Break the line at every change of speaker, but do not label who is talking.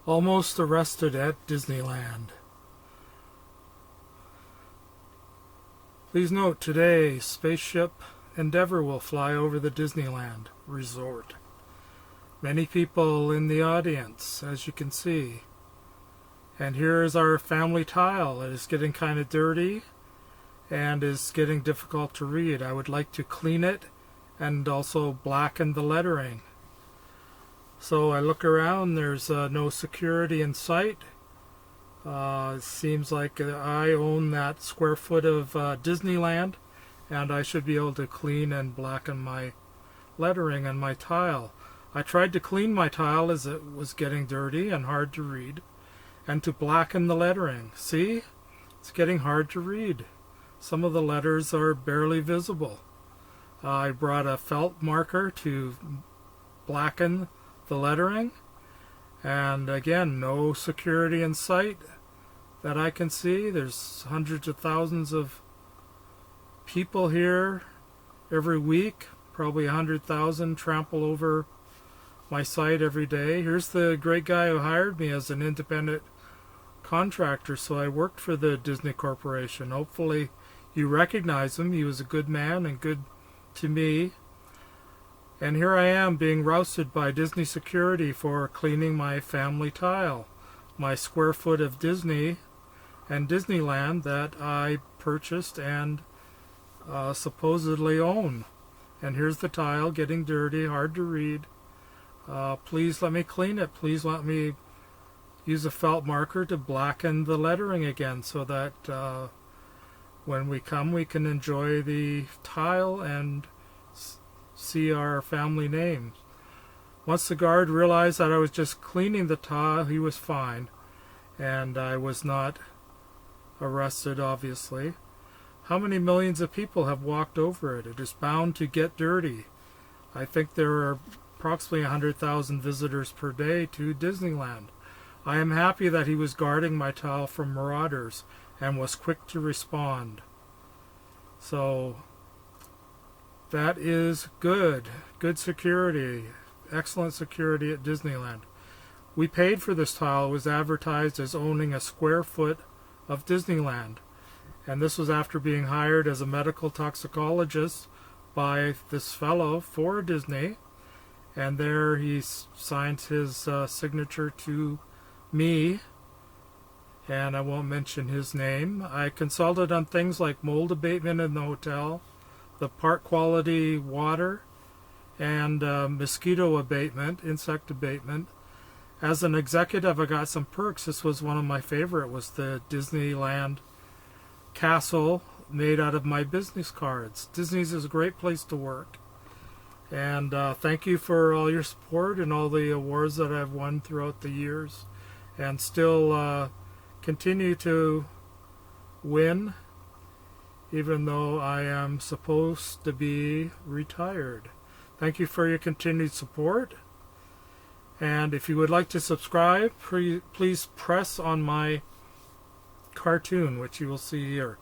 Almost arrested at Disneyland. Please note today, Spaceship Endeavour will fly over the Disneyland resort. Many people in the audience, as you can see. And here is our family tile. It is getting kind of dirty and is getting difficult to read. I would like to clean it and also blacken the lettering. So I look around, there's no security in sight. It seems like I own that square foot of Disneyland, and I should be able to clean and blacken my lettering on my tile. I tried to clean my tile as it was getting dirty and hard to read, and to blacken the lettering. See? It's getting hard to read. Some of the letters are barely visible. I brought a felt marker to blacken the lettering, and again, no security in sight that I can see. There's hundreds of thousands of people here every week. Probably 100,000 trample over my site every day. Here's the great guy who hired me as an independent contractor, so I worked for the Disney Corporation. Hopefully you recognize him. He was a good man and good to me. And here I am being rousted by Disney security for cleaning my family tile, my square foot of Disney and Disneyland that I purchased and supposedly own. And here's the tile getting dirty, hard to read. Please let me clean it. Please let me use a felt marker to blacken the lettering again so that when we come we can enjoy the tile and see our family names. Once the guard realized that I was just cleaning the tile, he was fine, and I was not arrested, obviously. How many millions of people have walked over it? It is bound to get dirty. I think there are approximately 100,000 visitors per day to Disneyland. I am happy that he was guarding my tile from marauders and was quick to respond. So that is good. Good security. Excellent security at Disneyland. We paid for this tile. It was advertised as owning a square foot of Disneyland. And this was after being hired as a medical toxicologist by this fellow for Disney. And there he signed his signature to me. And I won't mention his name. I consulted on things like mold abatement in the hotel, the park quality water, and mosquito abatement, insect abatement. As an executive, I got some perks. This was one of my favorite, was the Disneyland castle made out of my business cards. Disney's is a great place to work. And thank you for all your support and all the awards that I've won throughout the years, and still continue to win, even though I am supposed to be retired. Thank you for your continued support. And if you would like to subscribe, please press on my cartoon, which you will see here.